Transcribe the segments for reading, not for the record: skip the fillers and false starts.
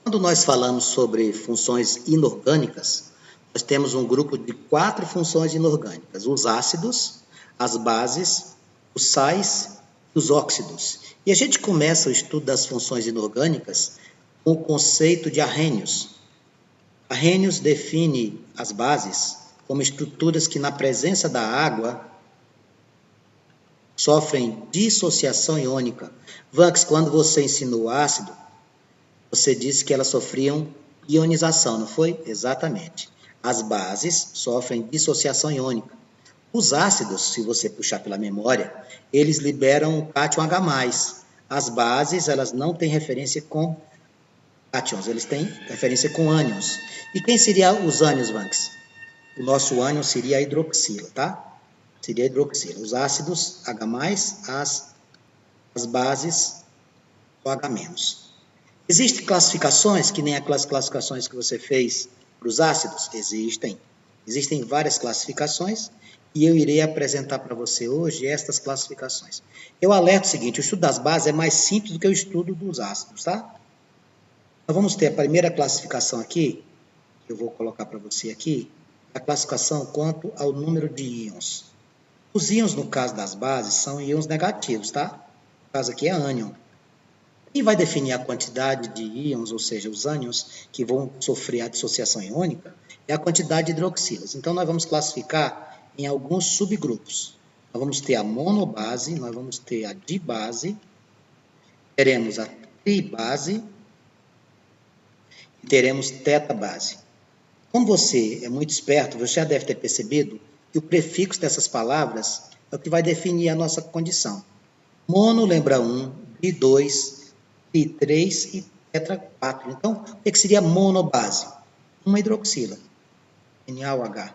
Quando nós falamos sobre funções inorgânicas, nós temos um grupo de 4 funções inorgânicas: os ácidos, as bases, os sais e os óxidos. E a gente começa o estudo das funções inorgânicas com o conceito de Arrhenius. Arrhenius define as bases como estruturas que, na presença da água, sofrem dissociação iônica. Vanks, quando você ensinou ácido, você disse que elas sofriam ionização, não foi? Exatamente. As bases sofrem dissociação iônica. Os ácidos, se você puxar pela memória, eles liberam o cátion H+. As bases, elas não têm referência com cátions, eles têm referência com ânions. E quem seria os ânions, Vanks? O nosso ânion seria a hidroxila, tá? Seria a hidroxila. Os ácidos, H+, as bases, o H-. Existem classificações, que nem aquelas classificações que você fez para os ácidos? Existem. Existem várias classificações e eu irei apresentar para você hoje estas classificações. Eu alerto o seguinte: o estudo das bases é mais simples do que o estudo dos ácidos, tá? Nós vamos ter a primeira classificação aqui, que eu vou colocar para você aqui, a classificação quanto ao número de íons. Os íons, no caso das bases, são íons negativos, tá? No caso aqui é ânion. Quem vai definir a quantidade de íons, ou seja, os ânions que vão sofrer a dissociação iônica, é a quantidade de hidroxilas. Então, nós vamos classificar em alguns subgrupos. Nós vamos ter a monobase, nós vamos ter a dibase, teremos a tribase e teremos tetabase. Como você é muito esperto, você já deve ter percebido que o prefixo dessas palavras é o que vai definir a nossa condição. Mono lembra 1, bi 2, bi 3 e tetra 4. Então, o que seria monobase? Uma hidroxila, NaOH.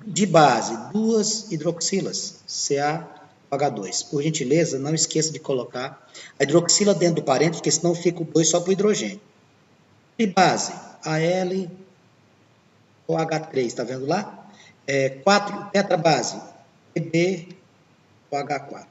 De base, 2 hidroxilas, CaOH2. Por gentileza, não esqueça de colocar a hidroxila dentro do parênteses, porque senão fica o 2 só para o hidrogênio. De base, AlOH3, está vendo lá? 4, tetrabase, PbOH4.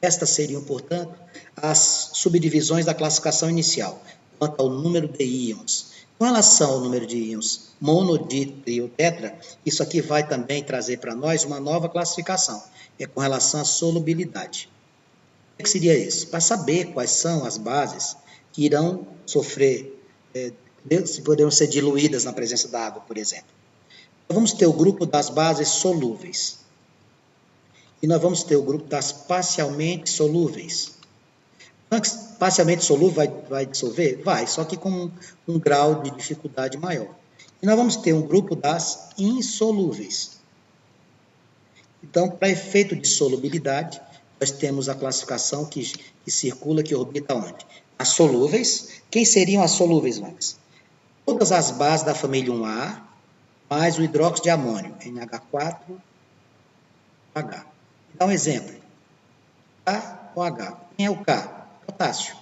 Estas seriam, portanto, as subdivisões da classificação inicial, quanto ao número de íons. Com relação ao número de íons mono, di, tri ou tetra, isso aqui vai também trazer para nós uma nova classificação, é com relação à solubilidade. O que seria isso? Para saber quais são as bases que irão sofrer, se poderão ser diluídas na presença da água, por exemplo. Então, vamos ter o grupo das bases solúveis. E nós vamos ter o grupo das parcialmente solúveis. Parcialmente solúvel vai dissolver? Vai, só que com um grau de dificuldade maior. E nós vamos ter um grupo das insolúveis. Então, para efeito de solubilidade, nós temos a classificação que circula, que orbita onde? As solúveis. Quem seriam as solúveis, Max? Todas as bases da família 1A, mais o hidróxido de amônio, NH4, H. Dá um exemplo. K ou H. Quem é o K? Potássio.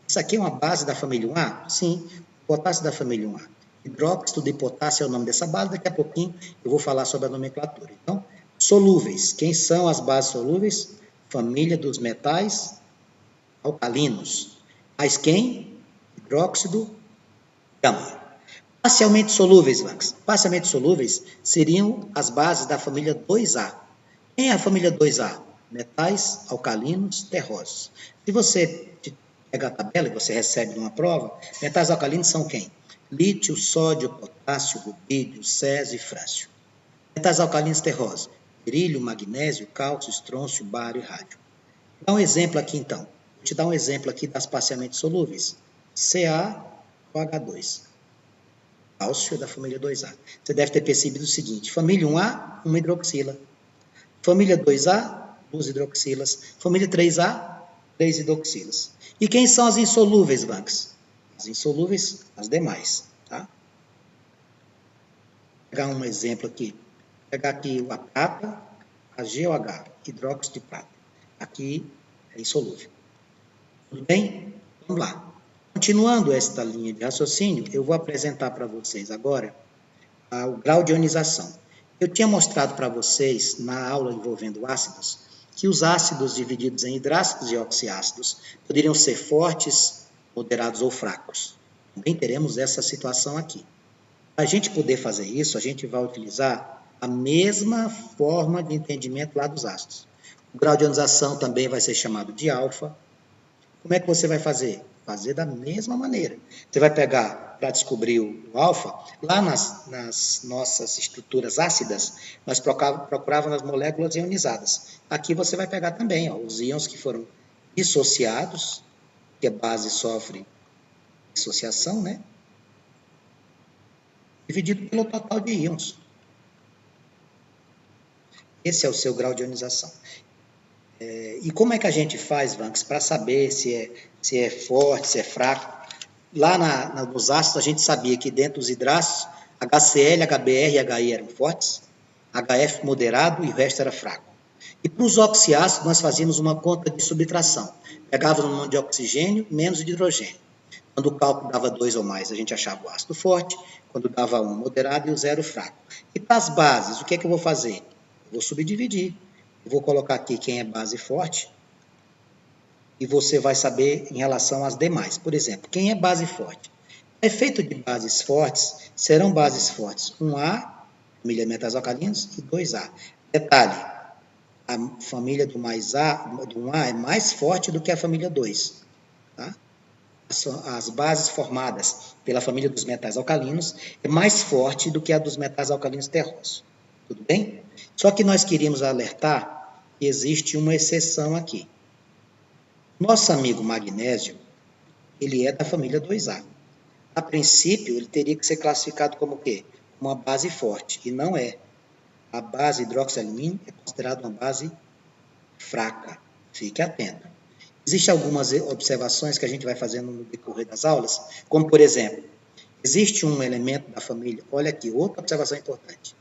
Isso aqui é uma base da família 1A? Sim, potássio da família 1A. Hidróxido de potássio é o nome dessa base. Daqui a pouquinho eu vou falar sobre a nomenclatura. Então, solúveis. Quem são as bases solúveis? Família dos metais alcalinos. Mas quem? Hidróxido de amônio. Parcialmente solúveis, Max. Parcialmente solúveis seriam as bases da família 2A. Quem é a família 2A? Metais alcalinos terrosos. Se você pegar a tabela que você recebe numa prova, metais alcalinos são quem? Lítio, sódio, potássio, rubídio, césio e frásio. Metais alcalinos terrosos: berílio, magnésio, cálcio, estrôncio, bário e rádio. Vou dar um exemplo aqui, então. Vou te dar um exemplo aqui das parcialmente solúveis. CaOH2. Cálcio da família 2A. Você deve ter percebido o seguinte: família 1A, uma hidroxila. Família 2A, 2 hidroxilas. Família 3A, 3 hidroxilas. E quem são as insolúveis, Max? As insolúveis, as demais. Tá? Vou pegar um exemplo aqui. Vou pegar aqui a prata, a GOH, hidróxido de prata. Aqui é insolúvel. Tudo bem? Vamos lá. Continuando esta linha de raciocínio, eu vou apresentar para vocês agora o grau de ionização. Eu tinha mostrado para vocês, na aula envolvendo ácidos, que os ácidos divididos em hidrácidos e oxiácidos poderiam ser fortes, moderados ou fracos. Também teremos essa situação aqui. Para a gente poder fazer isso, a gente vai utilizar a mesma forma de entendimento lá dos ácidos. O grau de ionização também vai ser chamado de alfa. Como é que você vai fazer? Fazer da mesma maneira. Você vai pegar, para descobrir o alfa, lá nas nossas estruturas ácidas, nós procurávamos as moléculas ionizadas. Aqui você vai pegar também os íons que foram dissociados, que a base sofre dissociação, né? Dividido pelo total de íons. Esse é o seu grau de ionização. E como é que a gente faz, Vanks, para saber se é forte, se é fraco? Lá nos ácidos, a gente sabia que dentro dos hidrácidos, HCl, HBr e HI eram fortes, HF moderado e o resto era fraco. E para os oxiácidos, nós fazíamos uma conta de subtração. Pegávamos um monte de oxigênio, menos de hidrogênio. Quando o cálculo dava 2 ou mais, a gente achava o ácido forte. Quando dava 1, moderado, e o 0, fraco. E para as bases, o que é que eu vou fazer? Eu vou subdividir. Eu vou colocar aqui quem é base forte, e você vai saber em relação às demais. Por exemplo, quem é base forte? Efeito de bases fortes serão bases fortes 1A, família de metais alcalinos, e 2A. Detalhe, a família do 1A é mais forte do que a família 2. Tá? As bases formadas pela família dos metais alcalinos é mais forte do que a dos metais alcalinos terrosos. Tudo bem? Só que nós queríamos alertar que existe uma exceção aqui. Nosso amigo magnésio, ele é da família 2A. A princípio, ele teria que ser classificado como o quê? Uma base forte, e não é. A base hidroxialumínio é considerada uma base fraca. Fique atento. Existem algumas observações que a gente vai fazendo no decorrer das aulas, como, por exemplo, existe um elemento da família, olha aqui, outra observação importante.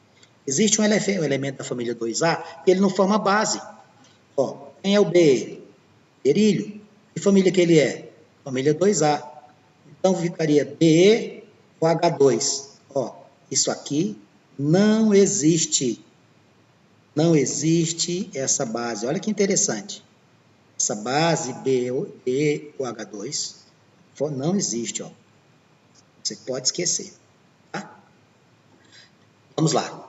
Existe um elemento da família 2A que ele não forma base. Ó, quem é o Be? Berílio. Que família que ele é? Família 2A. Então, ficaria Be ou H2. Ó, isso aqui não existe. Não existe essa base. Olha que interessante. Essa base BeOH2 não existe. Ó. Você pode esquecer. Tá? Vamos lá.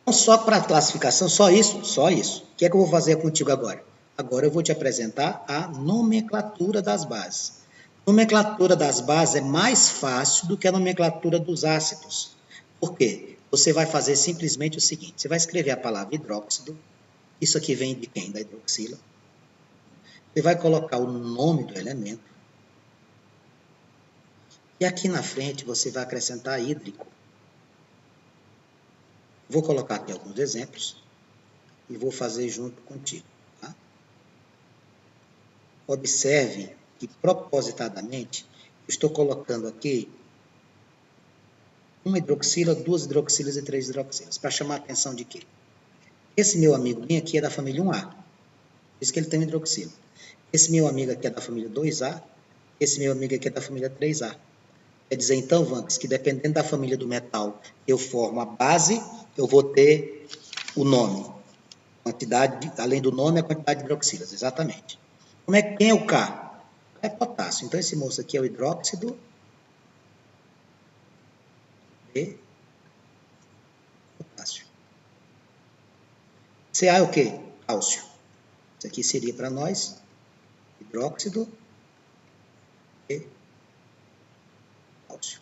Então, só para a classificação, só isso? Só isso. O que é que eu vou fazer contigo agora? Agora eu vou te apresentar a nomenclatura das bases. A nomenclatura das bases é mais fácil do que a nomenclatura dos ácidos. Por quê? Você vai fazer simplesmente o seguinte, você vai escrever a palavra hidróxido, isso aqui vem de quem? Da hidroxila. Você vai colocar o nome do elemento, e aqui na frente você vai acrescentar hídrico. Vou colocar aqui alguns exemplos, e vou fazer junto contigo. Tá? Observe que propositadamente estou colocando aqui uma hidroxila, 2 hidroxilas e 3 hidroxilas, para chamar a atenção de quê? Esse meu amigo aqui é da família 1A, por isso que ele tem um hidroxila. Esse meu amigo aqui é da família 2A, esse meu amigo aqui é da família 3A. Quer dizer, então, Vanks, que dependendo da família do metal, eu formo a base, eu vou ter o nome. Quantidade, além do nome, a quantidade de hidroxilas, exatamente. Quem é o K? É potássio. Então, esse moço aqui é o hidróxido de potássio. Ca é o quê? Cálcio. Isso aqui seria para nós hidróxido de cálcio.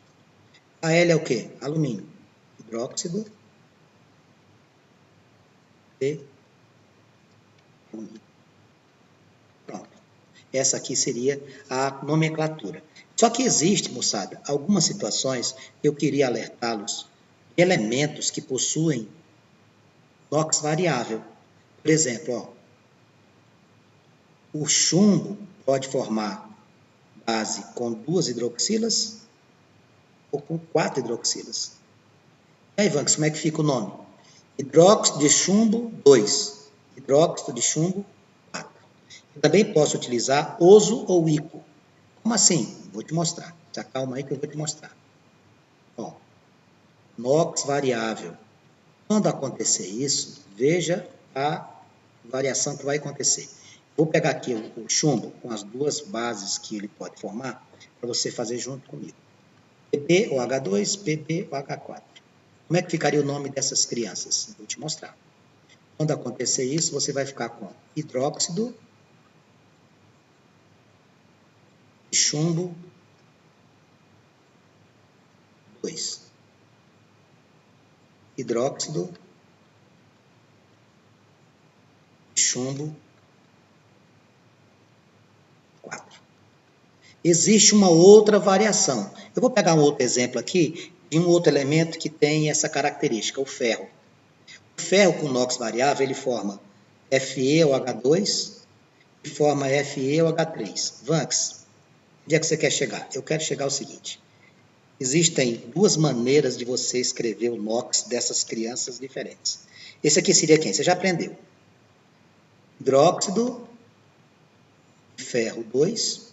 Al é o quê? Alumínio. Hidróxido de alumínio. Pronto. Essa aqui seria a nomenclatura. Só que existe, moçada, algumas situações que eu queria alertá-los. Elementos que possuem NOx variável. Por exemplo, ó, o chumbo pode formar base com 2 hidroxilas ou com 4 hidroxilas. E aí, Vanks, como é que fica o nome? Hidróxido de chumbo 2, hidróxido de chumbo 4. Eu também posso utilizar oso ou ico. Como assim? Vou te mostrar. Se acalma aí que eu vou te mostrar. Ó, NOx variável. Quando acontecer isso, veja a variação que vai acontecer. Vou pegar aqui o chumbo com as 2 bases que ele pode formar, para você fazer junto comigo. PbOH2, PbOH4. Como é que ficaria o nome dessas crianças? Vou te mostrar. Quando acontecer isso, você vai ficar com hidróxido de chumbo 2. Hidróxido de chumbo 4. Existe uma outra variação. Eu vou pegar um outro exemplo aqui de um outro elemento que tem essa característica, o ferro. O ferro com NOx variável, ele forma FeOH2 e forma FeOH3. Vanks, onde é que você quer chegar? Eu quero chegar ao seguinte. Existem duas maneiras de você escrever o NOx dessas crianças diferentes. Esse aqui seria quem? Você já aprendeu. Hidróxido de ferro 2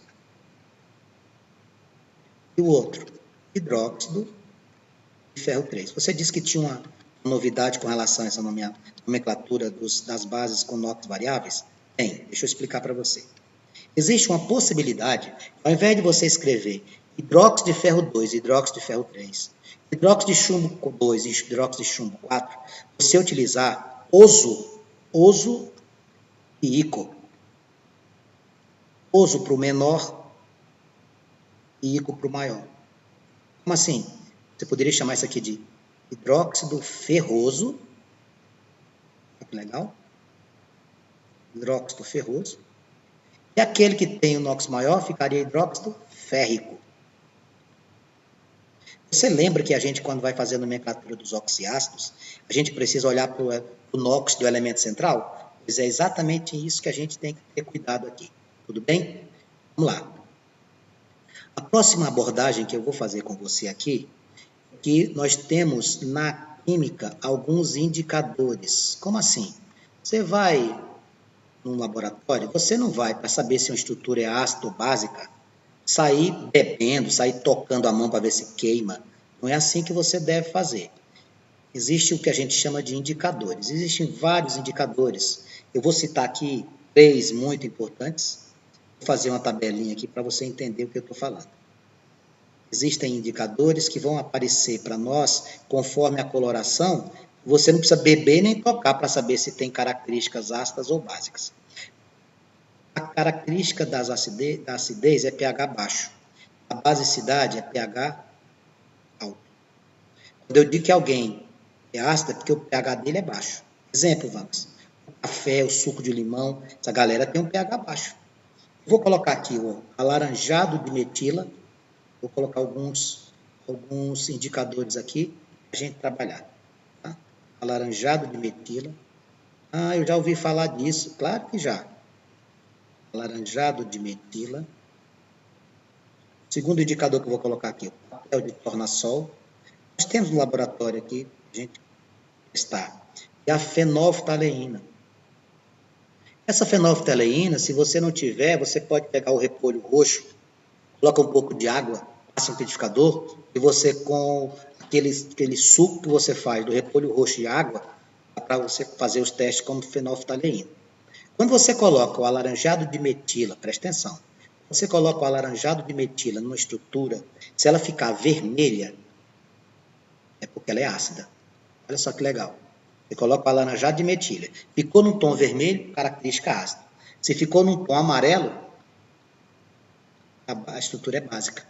e o outro, hidróxido de ferro 3. Você disse que tinha uma novidade com relação a essa nomenclatura das bases com NOx variáveis? Tem, deixa eu explicar para você. Existe uma possibilidade, ao invés de você escrever hidróxido de ferro 2 e hidróxido de ferro 3, hidróxido de chumbo 2 e hidróxido de chumbo 4, você utilizar oso e ico. Oso para o menor e ico para o maior. Como assim? Você poderia chamar isso aqui de hidróxido ferroso. Olha que legal. Hidróxido ferroso. E aquele que tem o NOx maior ficaria hidróxido férrico. Você lembra que a gente, quando vai fazer a nomenclatura dos oxiácidos, a gente precisa olhar para o NOx do elemento central? Pois é exatamente isso que a gente tem que ter cuidado aqui. Tudo bem? Vamos lá. A próxima abordagem que eu vou fazer com você aqui é que nós temos na química alguns indicadores. Como assim? Você vai num laboratório, você não vai, para saber se uma estrutura é ácida ou básica, sair bebendo, sair tocando a mão para ver se queima. Não é assim que você deve fazer. Existe o que a gente chama de indicadores. Existem vários indicadores. Eu vou citar aqui 3 muito importantes. Vou fazer uma tabelinha aqui para você entender o que eu estou falando. Existem indicadores que vão aparecer para nós conforme a coloração. Você não precisa beber nem tocar para saber se tem características ácidas ou básicas. A característica da acidez é pH baixo. A basicidade é pH alto. Quando eu digo que alguém é ácido, é porque o pH dele é baixo. Exemplo, vamos. O café, o suco de limão, essa galera tem um pH baixo. Vou colocar aqui o alaranjado de metila. Vou colocar alguns indicadores aqui para a gente trabalhar. Tá? Alaranjado de metila. Ah, eu já ouvi falar disso. Claro que já. Alaranjado de metila. Segundo indicador que eu vou colocar aqui, o papel de tornassol. Nós temos no laboratório aqui, a gente testar. E a fenolftaleína. Essa fenolftaleína, se você não tiver, você pode pegar o repolho roxo, coloca um pouco de água, passa um liquidificador, e você com aquele suco que você faz do repolho roxo e água, para você fazer os testes como fenolftaleína. Quando você coloca o alaranjado de metila, presta atenção, quando você coloca o alaranjado de metila numa estrutura, se ela ficar vermelha, é porque ela é ácida. Olha só que legal. Você coloca o alaranjado de metila. Ficou num tom vermelho, característica ácida. Se ficou num tom amarelo, a estrutura é básica.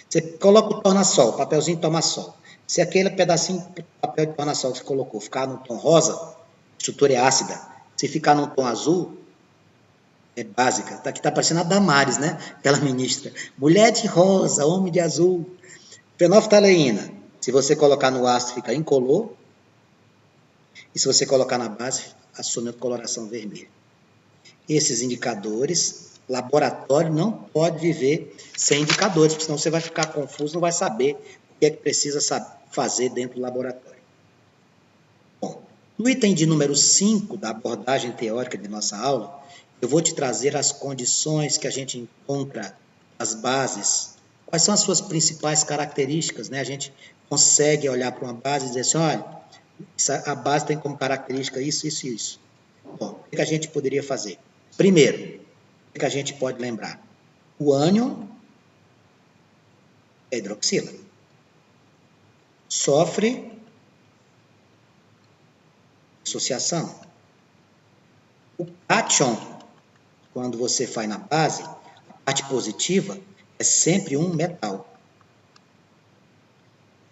Você coloca o tornassol, papelzinho de tornassol. Se aquele pedacinho de papel de tornassol que você colocou ficar no tom rosa, a estrutura é ácida. Se ficar no tom azul, é básica. Aqui está parecendo a Damares, né? Aquela ministra. Mulher de rosa, homem de azul. Fenolftaleína. Se você colocar no ácido, fica incolor. E se você colocar na base, assume a coloração vermelha. Esses indicadores, laboratório não pode viver sem indicadores, porque senão você vai ficar confuso, não vai saber o que é que precisa fazer dentro do laboratório. Bom, no item de número 5 da abordagem teórica de nossa aula, eu vou te trazer as condições que a gente encontra as bases. Quais são as suas principais características, né? A gente consegue olhar para uma base e dizer assim, olha, a base tem como característica isso, isso e isso. Bom, o que a gente poderia fazer? Primeiro, o que a gente pode lembrar? O ânion é hidroxila. sofre dissociação. O cátion, quando você faz na base, a parte positiva é sempre um metal.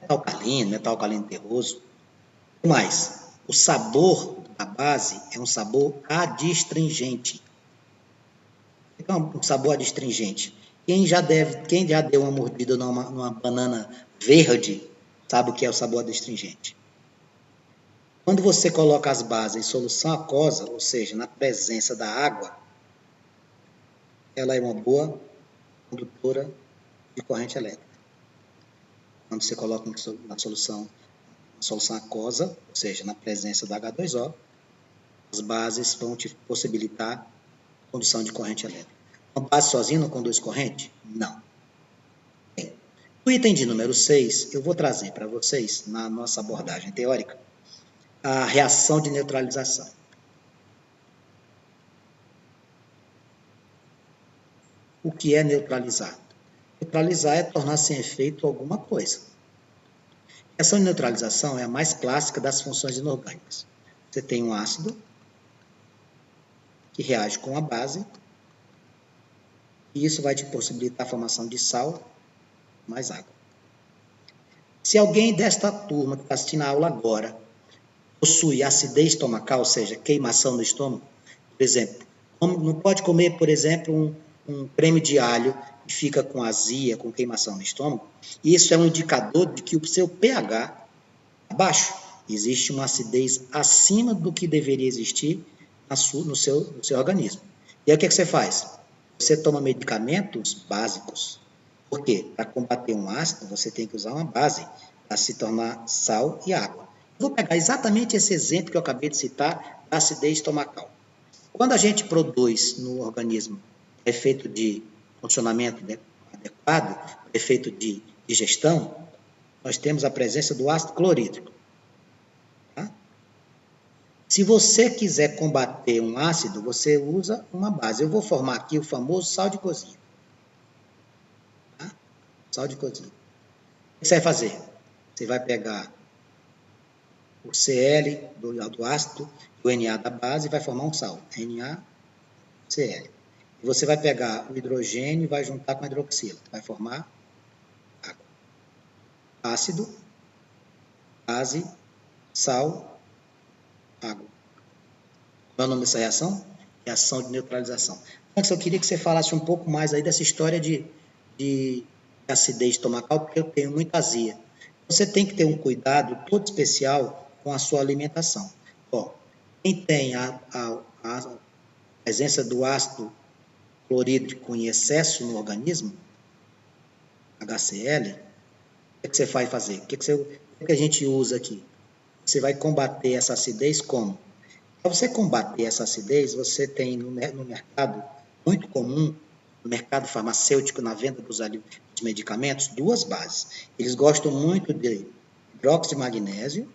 Metal alcalino terroso. O que mais? O sabor da base é um sabor adstringente. Então, um sabor adstringente. Quem já deu uma mordida numa banana verde, sabe o que é o sabor adstringente. Quando você coloca as bases em solução aquosa, ou seja, na presença da água, ela é uma boa condutora de corrente elétrica. Quando você coloca na solução aquosa, ou seja, na presença da H2O, as bases vão te possibilitar a condução de corrente elétrica. Uma base sozinha não conduz corrente? Não. Bem, no item de número 6, eu vou trazer para vocês, na nossa abordagem teórica, a reação de neutralização. O que é neutralizar? Neutralizar é tornar sem efeito alguma coisa. A reação de neutralização é a mais clássica das funções inorgânicas. Você tem um ácido que reage com a base, e isso vai te possibilitar a formação de sal mais água. Se alguém desta turma que está assistindo a aula agora possui acidez estomacal, ou seja, queimação no estômago, por exemplo, não pode comer, por exemplo, um creme de alho que fica com azia, com queimação no estômago, e isso é um indicador de que o seu pH é baixo. Existe uma acidez acima do que deveria existir no seu organismo. E aí o que você faz? Você toma medicamentos básicos. Por quê? Para combater um ácido, você tem que usar uma base para se tornar sal e água. Vou pegar exatamente esse exemplo que eu acabei de citar, da acidez estomacal. Quando a gente produz no organismo efeito de funcionamento adequado, efeito de digestão, nós temos a presença do ácido clorídrico. Tá? Se você quiser combater um ácido, você usa uma base. Eu vou formar aqui o famoso sal de cozinha. Tá? Sal de cozinha. O que você vai fazer? Você vai pegar o Cl do ácido e o Na da base e vai formar um sal. NaCl. E você vai pegar o hidrogênio e vai juntar com a hidroxila. Vai formar água. Ácido, base, sal, água. Qual é o nome dessa reação? Reação de neutralização. Antes eu queria que você falasse um pouco mais aí dessa história de acidez estomacal, porque eu tenho muita azia. Você tem que ter um cuidado todo especial com a sua alimentação. Ó, quem tem a presença do ácido clorídrico em excesso no organismo, HCl, o que você vai fazer? O que a gente usa aqui? Você vai combater essa acidez como? Para você combater essa acidez, você tem no mercado, muito comum, no mercado farmacêutico, na venda dos medicamentos, duas bases. Eles gostam muito de hidróxido de magnésio,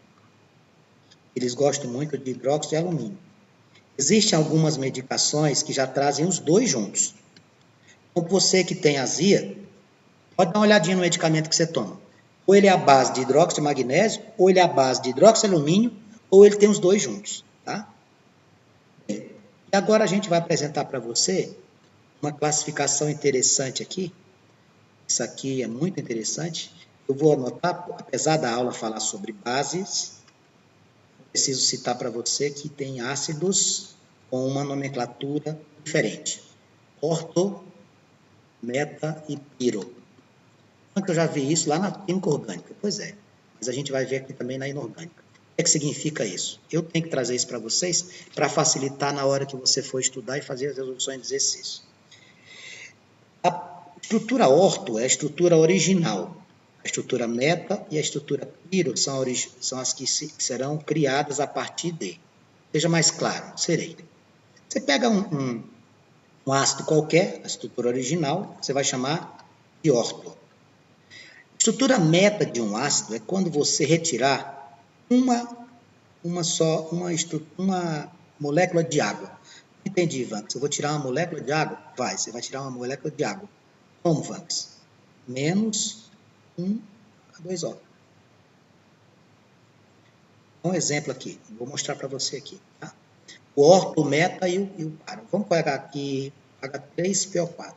eles gostam muito de hidróxido de alumínio. Existem algumas medicações que já trazem os dois juntos. Então, você que tem azia, pode dar uma olhadinha no medicamento que você toma. Ou ele é a base de hidróxido de magnésio, ou ele é a base de hidróxido de alumínio, ou ele tem os dois juntos, tá? E agora a gente vai apresentar para você uma classificação interessante aqui. Isso aqui é muito interessante. Eu vou anotar, apesar da aula falar sobre bases, preciso citar para você que tem ácidos com uma nomenclatura diferente. Orto, meta e piro. Eu já vi isso lá na química orgânica. Pois é, mas a gente vai ver aqui também na inorgânica. O que significa isso? Eu tenho que trazer isso para vocês para facilitar na hora que você for estudar e fazer as resoluções de exercício. A estrutura orto é a estrutura original. A estrutura meta e a estrutura piro são as que serão criadas a partir de. Seja mais claro, serei. Você pega um ácido qualquer, a estrutura original, você vai chamar de orto. A estrutura meta de um ácido é quando você retirar uma molécula de água. Entendi, Vanks. Eu vou tirar uma molécula de água? Vai, você vai tirar uma molécula de água. Como, Vanks? Menos 1H2O. Um exemplo aqui, vou mostrar para você aqui. Tá? O orto, o meta e o paro. Vamos pegar aqui H3PO4.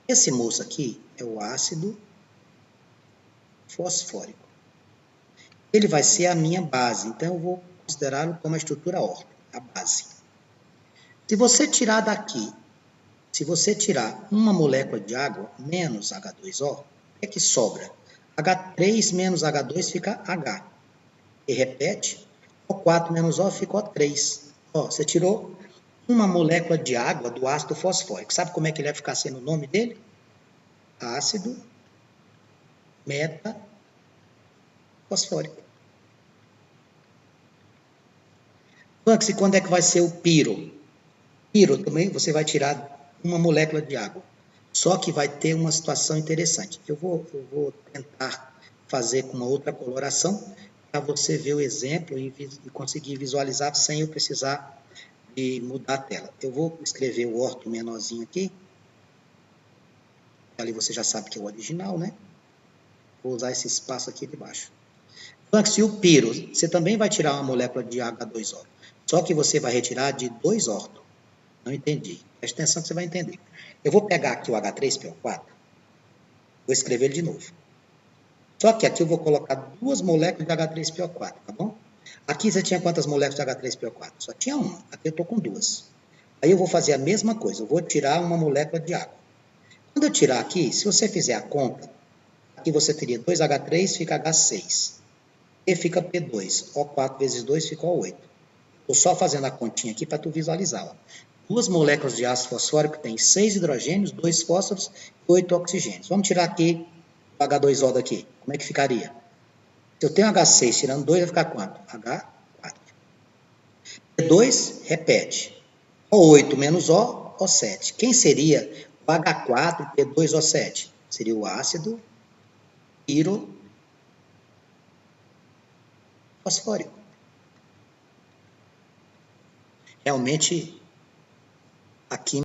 Esse moço aqui é o ácido fosfórico. Ele vai ser a minha base, então eu vou considerá-lo como a estrutura orto, a base. Se você tirar daqui, se você tirar uma molécula de água menos H2O, o que é que sobra? H3 menos H2 fica H. E repete, O4 menos O fica O3. Ó, você tirou uma molécula de água do ácido fosfórico. Sabe como é que ele vai ficar sendo o nome dele? Ácido metafosfórico. Antes, e quando é que vai ser o piro? Piro também você vai tirar uma molécula de água. Só que vai ter uma situação interessante. Eu vou tentar fazer com uma outra coloração para você ver o exemplo e conseguir visualizar sem eu precisar de mudar a tela. Eu vou escrever o orto menorzinho aqui. Ali você já sabe que é o original, né? Vou usar esse espaço aqui de baixo. Se o piro, você também vai tirar uma molécula de H2O. Só que você vai retirar de 2 orto. Não entendi. Preste atenção que você vai entender. Eu vou pegar aqui o H3PO4, vou escrever ele de novo. Só que aqui eu vou colocar 2 moléculas de H3PO4, tá bom? Aqui você tinha quantas moléculas de H3PO4? Só tinha uma. Aqui eu estou com 2. Aí eu vou fazer a mesma coisa. Eu vou tirar uma molécula de água. Quando eu tirar aqui, se você fizer a conta, aqui você teria 2H3, fica H6. E fica P2. O4 vezes 2 fica O8. Estou só fazendo a continha aqui para tu visualizar. Ó. 2 moléculas de ácido fosfórico têm 6 hidrogênios, 2 fósforos e 8 oxigênios. Vamos tirar aqui o H2O daqui. Como é que ficaria? Se eu tenho H6 tirando 2, vai ficar quanto? H4. P2, repete. O8 menos O, O7. Quem seria o H4 e P2O7? Seria o ácido pirofosfórico. Realmente, aqui